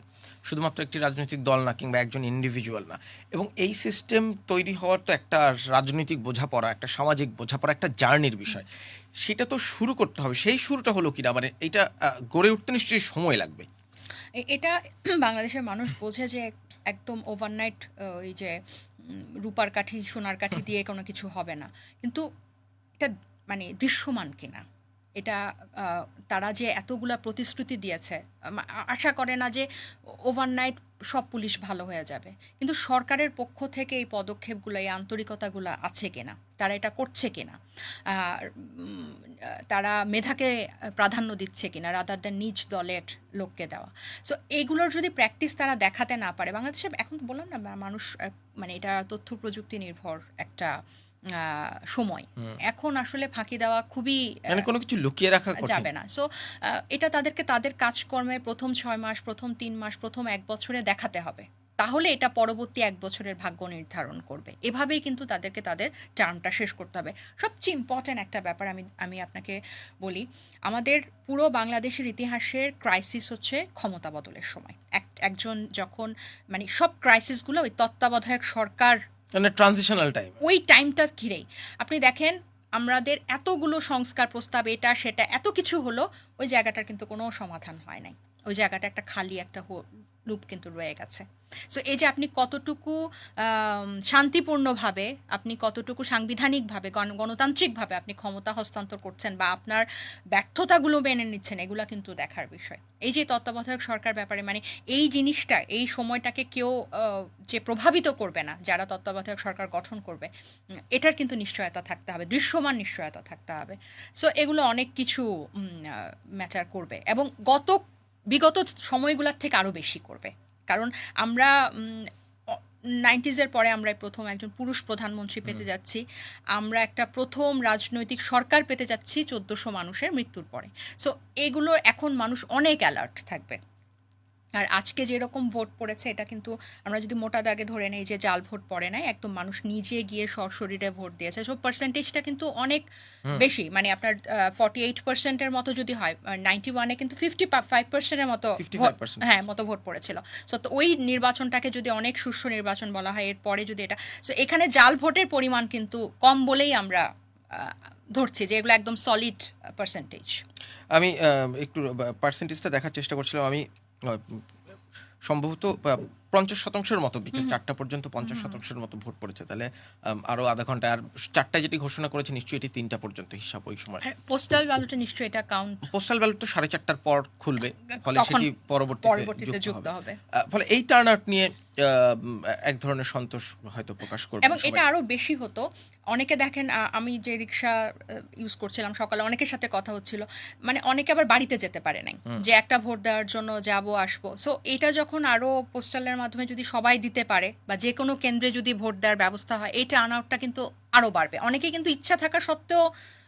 শুধুমাত্র একটি রাজনৈতিক দল না কিংবা একজন ইন্ডিভিজুয়াল না। এবং এই সিস্টেম তৈরি হওয়ার তো একটা রাজনৈতিক বোঝাপড়া, একটা সামাজিক বোঝাপড়া, একটা জার্নির বিষয়, সেটা তো শুরু করতে হবে। সেই শুরুটা হলো কিনা, মানে এটা গড়ে উঠতে নিশ্চয়ই সময় লাগবে। এটা বাংলাদেশের মানুষ বোঝে যে একদম ওভারনাইট ওই যে রূপার কাঠি সোনার কাঠি দিয়ে কোনো কিছু হবে না, কিন্তু এটা মানে দৃশ্যমান কিনা, এটা তারা যে এতগুলা প্রতিশ্রুতি দিয়েছে, আশা করে না যে ওভারনাইট সব পুলিশ ভালো হয়ে যাবে, কিন্তু সরকারের পক্ষ থেকে এই পদক্ষেপগুলো, এই আন্তরিকতাগুলো আছে কিনা, তারা এটা করছে কিনা, তারা মেধাকে প্রাধান্য দিচ্ছে কিনা রাদার দ্যান নিজ দলের লোককে দেওয়া। সো এইগুলোর যদি প্র্যাকটিস তারা দেখাতে না পারে, বাংলাদেশে এখন তো বললাম না মানুষ, মানে এটা তথ্য প্রযুক্তি নির্ভর একটা সময়, এখন আসলে ফাঁকি দেওয়া খুবই, মানে কোনো কিছু লুকিয়ে রাখা যাবে না। সো এটা তাদেরকে তাদের কাজকর্মে প্রথম 6 মাস, প্রথম 3 মাস, প্রথম 1 বছরে দেখাতে হবে, তাহলে এটা পরবর্তী 1 বছরের ভাগ্য নির্ধারণ করবে। এভাবেই কিন্তু তাদেরকে তাদের টার্মটা শেষ করতে হবে। সবচেয়ে ইম্পর্ট্যান্ট একটা ব্যাপার আমি আপনাকে বলি, আমাদের পুরো বাংলাদেশের ইতিহাসের ক্রাইসিস হচ্ছে ক্ষমতা বদলের সময়। একজন যখন, মানে সব ক্রাইসিসগুলো ওই তত্ত্বাবধায়ক সরকার, মানে ট্রানজিশনাল টাইম, ওই টাইমটা ঘিরেই। আপনি দেখেন আমাদের এতগুলো সংস্কার প্রস্তাব, এটা সেটা এত কিছু হলো, ওই জায়গাটার কিন্তু কোনো সমাধান হয় নাই, ওই জায়গাটা একটা খালি একটা লুপ কিন্তু রয়ে গেছে। সো এই যে আপনি কতটুকু শান্তিপূর্ণভাবে, আপনি কতটুকু সাংবিধানিকভাবে, গণতান্ত্রিকভাবে আপনি ক্ষমতা হস্তান্তর করছেন বা আপনার ব্যর্থতাগুলো মেনে নিচ্ছেন, এগুলো কিন্তু দেখার বিষয়। এই যে তত্ত্বাবধায়ক সরকার ব্যাপারে, মানে এই জিনিসটা, এই সময়টাকে কেউ যে প্রভাবিত করবে না, যারা তত্ত্বাবধায়ক সরকার গঠন করবে, এটার কিন্তু নিশ্চয়তা থাকতে হবে, দৃশ্যমান নিশ্চয়তা থাকতে হবে। সো এগুলো অনেক কিছু ম্যাটার করবে, এবং বিগত সময়গুলোর থেকে আরও বেশি করবে। কারণ আমরা 90s-এর পরে আমরা প্রথম একজন পুরুষ প্রধানমন্ত্রী পেতে যাচ্ছি, আমরা একটা প্রথম রাজনৈতিক সরকার পেতে যাচ্ছি 1400 মানুষের মৃত্যুর পরে। সো এগুলো এখন মানুষ অনেক অ্যালার্ট থাকবে। আর আজকে যেরকম ভোট পড়েছে, এটা কিন্তু আমরা যদি মোটা দাগে ধরে নেই যে জাল ভোট পড়ে নাই, একদম মানুষ নিজে গিয়ে সশরীরে ভোট দিয়েছে। সো পার্সেন্টেজটা কিন্তু অনেক বেশি, মানে আপনার 48%-এর মতো যদি হয়, 91-এ কিন্তু 55%-এর মতো, হ্যাঁ, মতো ভোট পড়েছিল। সো তো ওই নির্বাচনটাকে যদি অনেক সুষ্ঠু নির্বাচন বলা হয়, এরপরে যদি এটা, সো এখানে জাল ভোটের পরিমাণ কিন্তু কম বলেই আমরা ধরছি যে এগুলো একদম সলিড পার্সেন্টেজ। আমি একটু পার্সেন্টেজটা দেখার চেষ্টা করছিলাম, আমি সম্ভবত 50% মতো, বিকেল 4টা পর্যন্ত 50% মতো ভোট পড়েছে। তাহলে আরো আধা ঘন্টা, আর 4টায় যেটি ঘোষণা করেছে নিশ্চয়ই এটি 3টা পর্যন্ত হিসাব ওই সময়। পোস্টাল ব্যালটে নিশ্চয়ই এটা কাউন্ট, পোস্টাল ব্যালট তো 4:30টার পর খুলবে, ফলে সেটি পরবর্তীতে যুক্ত হবে। ফলে এই টার্ন আউট নিয়ে এক ধরনের সন্তোষ হয়তো প্রকাশ করবে, এবং এটা আরো বেশি হতো। অনেকে দেখেন, আমি যে রিক্সা ইউজ করছিলাম সকালে, অনেকের সাথে কথা হচ্ছিল, মানে অনেকে আবার বাড়িতে যেতে পারে নাই, যে একটা ভোট দেওয়ার জন্য যাবো আসবো। সো এটা যখন আরো পোস্টালের মাধ্যমে যদি সবাই দিতে পারে, বা যে কোনো কেন্দ্রে যদি ভোট দেওয়ার ব্যবস্থা হয়, এই টার্ন আউটটা কিন্তু আরো বাড়বে। অনেকে কিন্তু ইচ্ছা থাকা সত্ত্বেও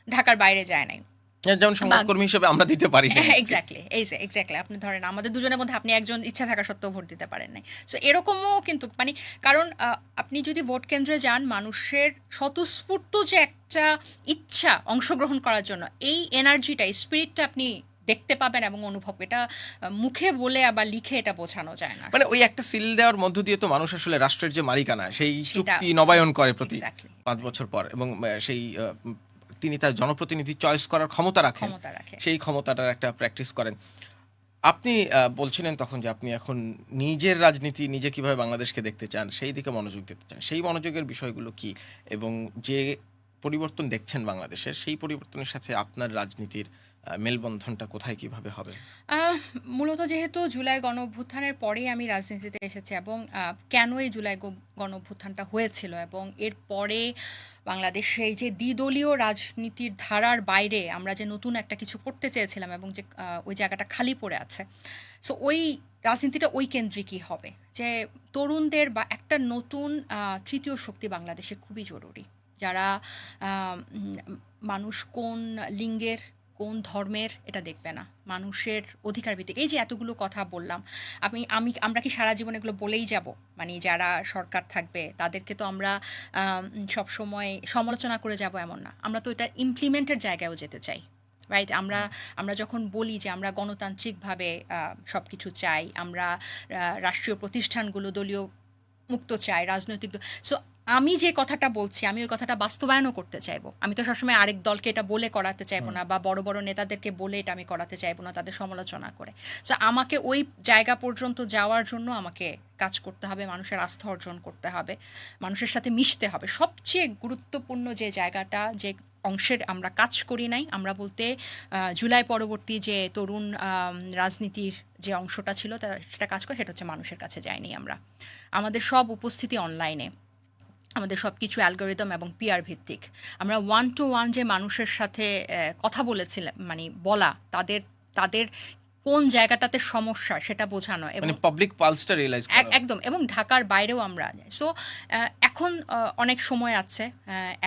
ঢাকার বাইরে যায় নাই, যেমন সংবাদকর্মী হিসেবে আমরা দিতে পারি না। এক্স্যাক্টলি আপনি ধরেন আমাদের দুজনের মধ্যে আপনি একজন ইচ্ছা থাকা সত্ত্বেও ভোট দিতে পারেন নাই। সো এরকমও কিন্তু, মানে কারণ আপনি যদি ভোট কেন্দ্রে যান, মানুষের স্বতঃস্ফূর্ত যে একটা ইচ্ছা অংশগ্রহণ করার জন্য, এই এনার্জিটা, এই স্পিরিটটা আপনি দেখতে পাবেন এবং অনুভব, এটা মুখে বলে আবার লিখে এটা বোঝানো যায় না। মানে ওই একটা সিল দেওয়ার মধ্য দিয়ে তো মানুষ আসলে রাষ্ট্রের যে মালিকানা, সেই চুক্তি নবায়ন করে প্রতি 5 বছর পর, এবং সেই তিনি তার জনপ্রতিনিধি চয়েস করার ক্ষমতা রাখেন, সেই ক্ষমতাটার একটা প্র্যাকটিস করেন। আপনি বলছিলেন তখন যে আপনি এখন নিজের রাজনীতি নিজে কিভাবে বাংলাদেশকে দেখতে চান সেই দিকে মনোযোগ দিতে চান। সেই মনোযোগের বিষয়গুলো কি? এবং যে পরিবর্তন দেখছেন বাংলাদেশের সেই পরিবর্তনের সাথে আপনার রাজনীতির মেলবন্ধনটা কোথায় কিভাবে হবে? আহ, মূলত যেহেতু জুলাই গণ অভ্যুত্থানের পরেই আমি রাজনীতিতে এসেছি এবং কেন এই জুলাই গণ অভ্যুত্থানটা হয়েছিল এবং এর পরে বাংলাদেশে এই যে দ্বিদলীয় রাজনীতির ধারার বাইরে আমরা যে নতুন একটা কিছু করতে চেয়েছিলাম এবং যে ওই জায়গাটা খালি পড়ে আছে, সো ওই রাজনীতিটা ওই কেন্দ্রিকই হবে, যে তরুণদের বা একটা নতুন তৃতীয় শক্তি বাংলাদেশে খুবই জরুরি, যারা উম, মানুষ কোন লিঙ্গের কোন ধর্মের এটা দেখবে না, মানুষের অধিকার ভিত্তিক। এই যে এতগুলো কথা বললাম, আমরা কি সারা জীবন এগুলো বলেই যাব? মানে যারা সরকার থাকবে তাদেরকে তো আমরা সব সময় সমালোচনা করে যাব এমন না, আমরা তো এটা ইমপ্লিমেন্টের জায়গায়ও যেতে চাই, রাইট? আমরা যখন বলি যে আমরা গণতান্ত্রিকভাবে সব কিছু চাই, আমরা রাষ্ট্রীয় প্রতিষ্ঠানগুলো দলীয় মুক্ত চাই, রাজনৈতিক সো আমি যে কথাটা বলছি আমি ওই কথাটা বাস্তবায়নও করতে চাইবো। আমি তো সবসময় আরেক দলকে এটা বলে করাতে চাইবো না, বা বড় বড় নেতাদেরকে বলে এটা আমি করাতে চাইবো না, তাদের সমালোচনা করে। সো আমাকে ওই জায়গা পর্যন্ত যাওয়ার জন্য আমাকে কাজ করতে হবে, মানুষের আস্থা অর্জন করতে হবে, মানুষের সাথে মিশতে হবে। সবচেয়ে গুরুত্বপূর্ণ যে জায়গাটা, যে অংশের আমরা কাজ করি নাই, আমরা বলতে জুলাই পরবর্তী যে তরুণ রাজনীতির যে অংশটা ছিল সেটা কাজ করে, সেটা হচ্ছে মানুষের কাছে যায়নি আমরা। আমাদের সব উপস্থিতি অনলাইনে, আমাদের সব কিছু অ্যালগোরিদম এবং পিআর ভিত্তিক। আমরা ওয়ান টু ওয়ান যে মানুষের সাথে কথা বলেছিলাম, মানে বলা, তাদের তাদের কোন জায়গাটাতে সমস্যা সেটা বোঝানো, এবং মানে পাবলিক পালসটা রিয়েলাইজ করা। একদম, এবং ঢাকার বাইরেও আমরা। সো এখন অনেক সময় আছে,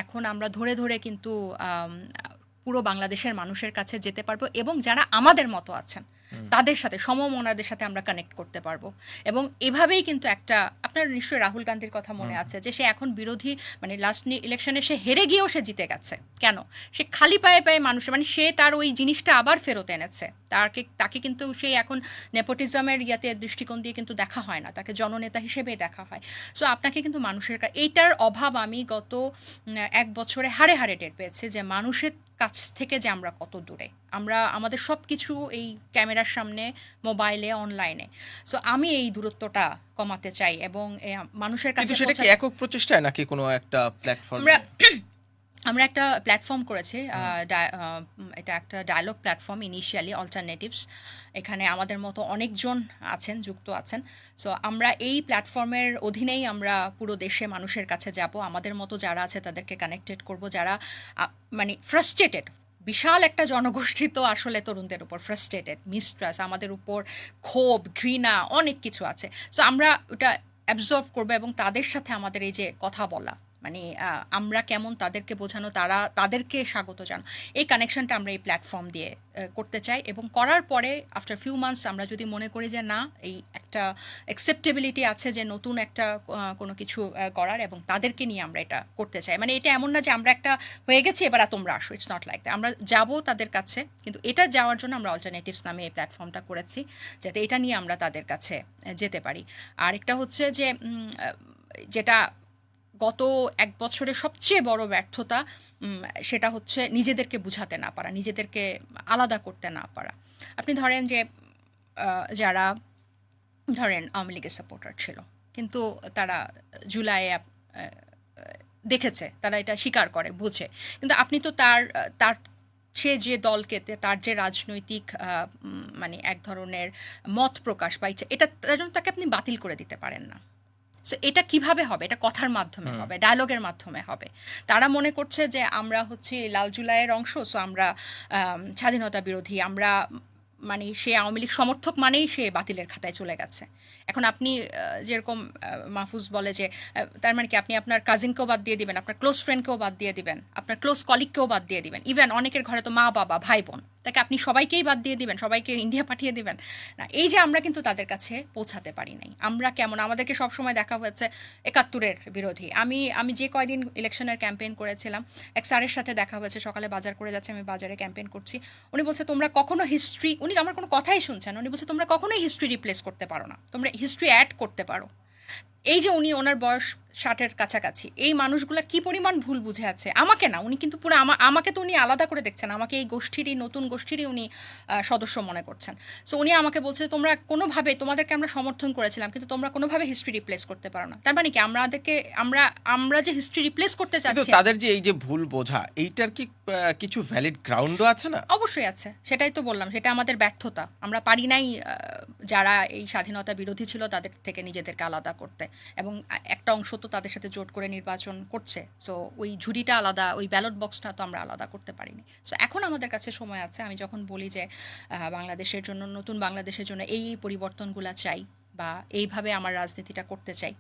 এখন আমরা ধরে ধরে কিন্তু পুরো বাংলাদেশের মানুষের কাছে যেতে পারবো, এবং যারা আমাদের মতো আছেন তাদের সাথে, সমমনাদের সাথে আমরা কানেক্ট করতে পারবো। এবং এভাবেই কিন্তু একটা, আপনার নিশ্চয়ই রাহুল গান্ধীর কথা মনে আছে যে সে এখন বিরোধী, মানে লাস্ট ইলেকশনে সে হেরে গিয়েও সে জিতে গেছে কেন? সে খালি পায়ে পায়ে মানুষের, মানে সে তার ওই জিনিসটা আবার ফেরত এনেছে। তাকে কিন্তু সেই এখন নেপোটিজমের ইয়াতে দৃষ্টিকোণ দিয়ে কিন্তু দেখা হয় না, তাকে জননেতা হিসেবে দেখা হয়। সো আপনাকে কিন্তু মানুষের এইটার অভাব আমি গত 1 বছরে হাড়ে হাড়ে টের পেয়েছি, যে মানুষের কাছ থেকে যে আমরা কত দূরে, আমরা আমাদের সব কিছু এই ক্যামেরার সামনে, মোবাইলে, অনলাইনে। সো আমি এই দূরত্বটা কমাতে চাই এবং মানুষের কাছে কিন্তু সেটা কি একক প্রচেষ্টায় নাকি কোনো একটা প্ল্যাটফর্ম? আমরা আমরা একটা প্ল্যাটফর্ম করেছি, এটা একটা ডায়ালগ প্ল্যাটফর্ম, ইনিশিয়ালি অল্টারনেটিভস। এখানে আমাদের মতো অনেকজন আছেন, যুক্ত আছেন। সো আমরা এই প্ল্যাটফর্মের অধীনেই আমরা পুরো দেশে মানুষের কাছে যাব, আমাদের মতো যারা আছে তাদেরকে কানেক্টেড করব, যারা মানে ফ্রাস্ট্রেটেড। বিশাল একটা জনগোষ্ঠী তো আসলে তরুণদের উপর ফ্রাস্ট্রেটেড, মিস্ট্রাস, আমাদের উপর ক্ষোভ, ঘৃণা, অনেক কিছু আছে। সো আমরা ওটা অ্যাবজর্ভ করবো এবং তাদের সাথে আমাদের এই যে কথা বলা, মানে আমরা কেমন তাদেরকে বোঝানো, তাদেরকে স্বাগত জানানো, এই কানেকশনটা আমরা এই প্ল্যাটফর্ম দিয়ে করতে চাই। এবং করার পরে আফটার ফিউ মান্থস আমরা যদি মনে করি যে না, এই একটা অ্যাকসেপ্টেবিলিটি আছে যে নতুন একটা কোনো কিছু করার, এবং তাদেরকে নিয়ে আমরা এটা করতে চাই। মানে এটা এমন না যে আমরা একটা হয়ে গেছি এবার তোমরা আসো, ইটস নট লাইক দ্যাট। আমরা যাব তাদের কাছে, কিন্তু এটা যাওয়ার জন্য আমরা অল্টারনেটিভস নামে এই প্ল্যাটফর্মটা করেছি, যাতে এটা নিয়ে আমরা তাদের কাছে যেতে পারি। আরেকটা হচ্ছে যে যেটা গত 1 বছরে সবচেয়ে বড় ব্যর্থতা, সেটা হচ্ছে নিজেদেরকে বুঝাতে না পারা, নিজেদেরকে আলাদা করতে না পারা। আপনি ধরেন যে যারা ধরেন আওয়ামী লীগের সাপোর্টার ছিল, কিন্তু তারা জুলাইয়ে দেখেছে, তারা এটা স্বীকার করে, বুঝে, কিন্তু আপনি তো তার তার সে যে দলকে, তার যে রাজনৈতিক মানে এক ধরনের মত প্রকাশ বা ইচ্ছা, এটা তার জন্য তাকে আপনি বাতিল করে দিতে পারেন না। সো এটা কিভাবে হবে? এটা কথার মাধ্যমে হবে, ডায়লগের মাধ্যমে হবে। তারা মনে করছে যে আমরা হচ্ছে লাল জুলাইয়ের অংশ, সো আমরা স্বাধীনতা বিরোধী, আমরা মানে সে আওয়ামী লীগ সমর্থক মানেই সে বাতিলের খাতায় চলে গেছে। এখন আপনি যেরকম মাহফুজ বলে যে তার মানে কি আপনি আপনার কাজিনকেও বাদ দিয়ে দিবেন, আপনার ক্লোজ ফ্রেন্ডকেও বাদ দিয়ে দিবেন, আপনার ক্লোজ কলিগকেও বাদ দিয়ে দিবেন, ইভেন অনেকের ঘরে তো মা বাবা ভাই বোন, তাকে আপনি সবাইকেই বাদ দিয়ে দিবেন, সবাইকে ইন্ডিয়া পাঠিয়ে দিবেন না। এই যে আমরা কিন্তু তাদের কাছে পৌঁছাতে পারি নাই। আমরা কেমন, আমাদেরকে সবসময় দেখা হয়েছে 71-এর বিরোধী। আমি যে কয়দিন ইলেকশনের ক্যাম্পেইন করেছিলাম, এক স্যারের সাথে দেখা হয়েছে, সকালে বাজার করে যাচ্ছে, আমি বাজারে ক্যাম্পেইন করছি। উনি বলছে তোমরা কখনো হিস্ট্রি, উনি আমার কোনো কথাই শুনছেন, উনি বলছে তোমরা কখনোই হিস্ট্রি রিপ্লেস করতে পারো না, তোমরা হিস্ট্রি অ্যাড করতে পারো। এই যে উনি ওনার বয়স 60-এর কাছাকাছি, এই মানুষগুলা কি পরিমাণ ভুল বুঝে আছে, আমাকে না, উনি কিন্তু পুরো আমাকে তো উনি আলাদা করে দেখছেন, আমাকে এই গোষ্ঠীরই নতুন গোষ্ঠীরই উনি সদস্য মনে করছেন। সো উনি আমাকে বলছে তোমরা কোনোভাবে, তোমাদেরকে আমরা সমর্থন করেছিলাম কিন্তু তোমরা কোনোভাবে হিস্ট্রি রিপ্লেস করতে পারো না। তার মানে কি আমাদেরকে আমরা যে হিস্ট্রি রিপ্লেস করতে কিন্তু চাচ্ছি, তাদের যে এই যে ভুল বোঝা, এইটার কি কিছু ভ্যালিড গ্রাউন্ডও আছে না? অবশ্যই আছে, সেটাই তো বললাম, সেটা আমাদের ব্যর্থতা। আমরা পারি নাই যারা এই স্বাধীনতা বিরোধী ছিল তাদের থেকে নিজেদেরকে আলাদা করতে, এবং একটা অংশ তো তাদের সাথে জোট করে নির্বাচন করছে। সো ওই ঝুড়িটা আলাদা, ওই ব্যালট বক্সটা তো আমরা আলাদা করতে পারিনি। সো এখন আমাদের কাছে সময় আছে। আমি যখন বলি যে বাংলাদেশের জন্য, নতুন বাংলাদেশের জন্য এই পরিবর্তনগুলো চাই বা এইভাবে আমার রাজনীতিটা করতে চাই,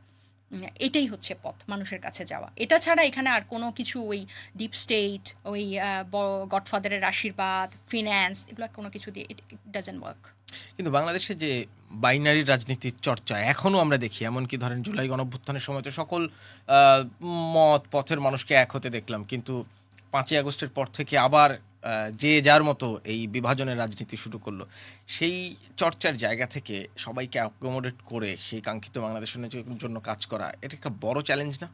এটাই হচ্ছে পথ মানুষের কাছে যাওয়া। এটা ছাড়া এখানে আর কোনো কিছু, ওই ডিপ স্টেট, ওই গডফাদারের আশীর্বাদ, ফিন্যান্স, এগুলো কোনো কিছু দিয়ে ইট ডাজন্ট ওয়ার্ক। কিন্তু বাংলাদেশে যে বাইনারি রাজনীতির চর্চা এখনো আমরা দেখি, এমনকি ধরেন জুলাই গণঅভ্যুত্থানের সময় তো সকল আহ, মত পথের মানুষকে এক হতে দেখলাম, কিন্তু 5ই আগস্টের পর থেকে আবার যে যার মতো এই বিভাজনের রাজনীতি শুরু করলো। সেই চর্চার জায়গা থেকে সবাইকে অ্যাকোমোডেট করে সেই কাঙ্ক্ষিত বাংলাদেশের জন্য কাজ করা, এটা একটা বড় চ্যালেঞ্জ না?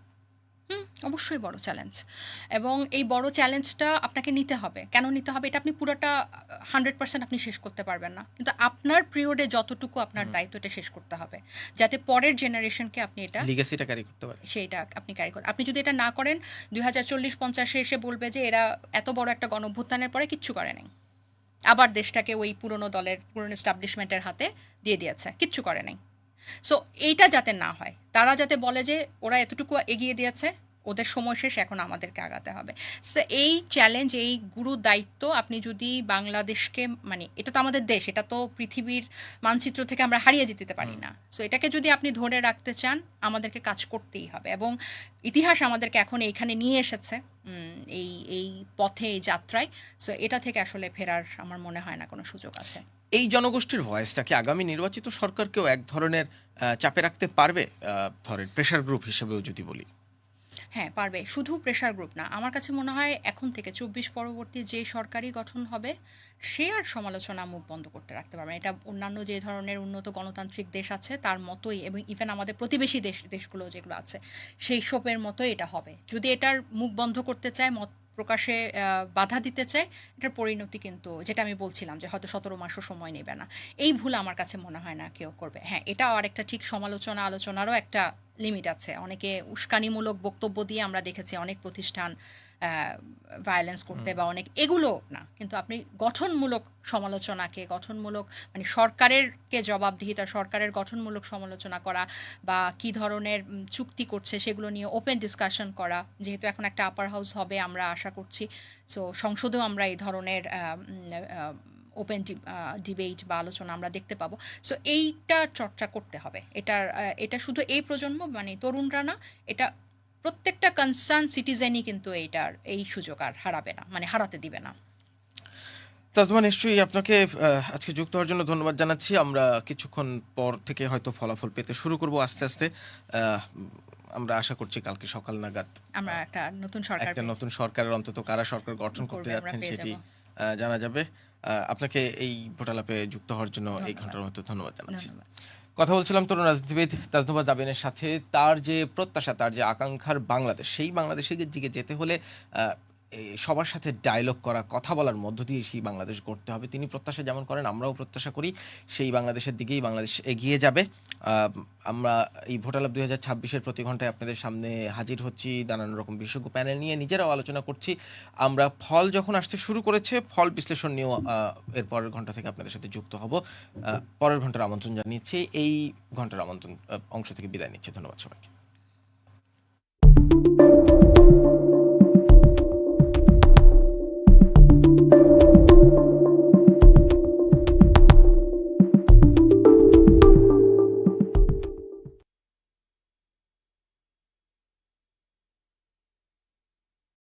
অবশ্যই বড় চ্যালেঞ্জ, এবং এই বড় চ্যালেঞ্জটা আপনাকে নিতে হবে। কেন নিতে হবে? এটা আপনি পুরোটা 100% আপনি শেষ করতে পারবেন না, কিন্তু আপনার পিরিয়ডে যতটুকু আপনার দায়িত্ব, এটা শেষ করতে হবে, যাতে পরের জেনারেশনকে আপনি এটা, লিগেসিটা ক্যারি করতে পারে। সেইটা আপনি ক্যারি করেন। আপনি যদি এটা না করেন, 2040-50-এ এসে বলবে যে এরা এত বড় একটা গণঅভ্যুত্থানের পরে কিচ্ছু করে নাই, আবার দেশটাকে ওই পুরনো দলের, পুরনো এস্টাবলিশমেন্টের হাতে দিয়ে দিয়েছে, কিচ্ছু করে নাই। সো এইটা যাতে না হয়, তারা যাতে বলে যে ওরা এতটুকু এগিয়ে দিয়েছে, ওদের সময় শেষ, এখন আমাদেরকে আগাতে হবে। সো এই চ্যালেঞ্জ, এই গুরু দায়িত্ব, আপনি যদি বাংলাদেশকে, মানে এটা তো আমাদের দেশ, এটা তো পৃথিবীর মানচিত্র থেকে আমরা হারিয়ে যেতে পারি না। সো এটাকে যদি আপনি ধরে রাখতে চান, আমাদেরকে কাজ করতেই হবে, এবং ইতিহাস আমাদেরকে এখন এইখানে নিয়ে এসেছে, এই এই পথে, এই যাত্রায়। সো এটা থেকে আসলে ফেরার আমার মনে হয় না কোনো সুযোগ আছে। এই জনগোষ্ঠীর ভয়েসটাকে আগামী নির্বাচিত সরকারকেও এক ধরনের চাপে রাখতে পারবে, ধরেন প্রেশার গ্রুপ হিসেবেও যদি বলি? হ্যাঁ, পারবে। শুধু প্রেশার গ্রুপ না, আমার কাছে মনে হয় এখন থেকে 24 পরবর্তী যে সরকারি গঠন হবে, সে আর সমালোচনা মুখ বন্ধ করতে রাখতে পারবে না। এটা অন্যান্য যে ধরনের উন্নত গণতান্ত্রিক দেশ আছে তার মতোই, এবং ইভেন আমাদের প্রতিবেশী দেশগুলো যেগুলো আছে সেই সবের মতোই এটা হবে। যদি এটার মুখ বন্ধ করতে চায়, মত প্রকাশে বাধা দিতে চায়, এটার পরিণতি কিন্তু, যেটা আমি বলছিলাম, যে হয়তো 17 মাসও সময় নেবে না। এই ভুল আমার কাছে মনে হয় না কেউ করবে। হ্যাঁ, এটা আর একটা ঠিক, সমালোচনা আলোচনারও একটা লিমিট আছে। অনেকে উস্কানিমূলক বক্তব্য দিয়ে আমরা দেখেছি অনেক প্রতিষ্ঠান ভায়োলেন্স করতে, বা অনেক, এগুলো না, কিন্তু আপনি গঠনমূলক সমালোচনাকে, গঠনমূলক, মানে সরকারেরকে জবাবদিহিতা, সরকারের গঠনমূলক সমালোচনা করা, বা কি ধরনের চুক্তি করছে সেগুলো নিয়ে ওপেন ডিসকাশন করা। যেহেতু এখন একটা আপার হাউস হবে আমরা আশা করছি, সো সংসদেও আমরা এই ধরনের ওপেন ডিবেট বা আলোচনা আমরা দেখতে পাবো। সো এইটা চর্চা করতে হবে। এটা শুধু এই প্রজন্ম, মানে তরুণরা না, এটা প্রত্যেকটা কনসার্ন সিটিজেনই কিন্তু এই সুযোগ আর হারাবে না, মানে হারাতে দিবে না। তাজমা, নিশ্চয়ই আপনাকে আজকে যুক্ত হওয়ার জন্য ধন্যবাদ জানাচ্ছি। আমরা কিছুক্ষণ পর থেকে হয়তো ফলাফল পেতে শুরু করব আস্তে আস্তে। আমরা আশা করছি কালকে সকাল নাগাদ আমরা একটা নতুন সরকারের, অন্তত কারা সরকার গঠন করতে করবে, আমরা যাচ্ছেন পেয়ে সেটি যাব। জানা যাবে। আপনাকে এই ভোটালাপে যুক্ত হওয়ার জন্য এই ঘন্টার মতো ধন্যবাদ জানাচ্ছি। ধন্যবাদ। কথা বলছিলাম তরুণ রাজনীতিবিদ তাজনুভা জাবিনের সাথে। তার যে প্রত্যাশা, তার যে আকাঙ্ক্ষার বাংলাদেশ, সেই বাংলাদেশের দিকে যেতে হলে এই সবার সাথে ডায়লগ করা, কথা বলার মধ্য দিয়ে সেই বাংলাদেশ গড়তে হবে। তিনি প্রত্যাশা যেমন করেন, আমরাও প্রত্যাশা করি সেই বাংলাদেশের দিকেই বাংলাদেশ এগিয়ে যাবে। আমরা এই ভোটালাপ 2026-এর প্রতি ঘন্টায় আপনাদের সামনে হাজির হচ্ছি, নানান রকম বিশেষজ্ঞ প্যানেল নিয়ে নিজেরাও আলোচনা করছি। আমরা ফল যখন আসতে শুরু করেছে, ফল বিশ্লেষণ নিয়েও এর পরের ঘন্টা থেকে আপনাদের সাথে যুক্ত হব। পরের ঘন্টার আমন্ত্রণ জানিয়েছি, এই ঘন্টার আমন্ত্রণ অংশ থেকে বিদায় নিচ্ছি। ধন্যবাদ সবাইকে।